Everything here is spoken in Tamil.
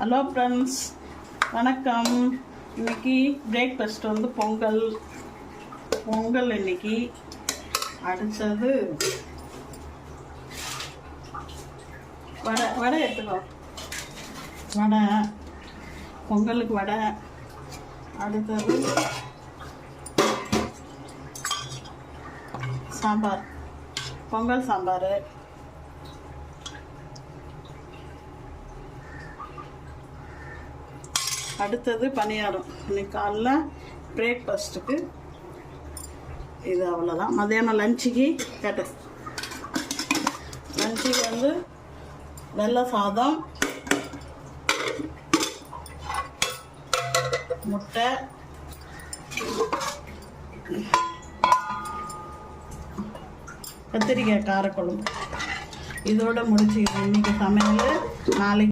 ஹலோ ஃப்ரெண்ட்ஸ், வணக்கம். இன்னைக்கு பிரேக்ஃபாஸ்ட் வந்து பொங்கல். இன்னைக்கு அடுத்தது வடை எடுத்துக்கோ. வடை, பொங்கலுக்கு வடை. அடுத்தது சாம்பார், பொங்கல் சாம்பார். அடுத்தது பணியாரம். இன்னைக்கு காலைல பிரேக்ஃபாஸ்ட்டுக்கு இது அவ்வளோதான். மதியானம் லஞ்சுக்கு லஞ்சுக்கு வந்து வெள்ளை சாதம், முட்டை, கத்திரிக்காய் காரக்குழம்பு. இதோட முடிச்சுக்கிறேன் இன்னைக்கு சமையல். நாளைக்கு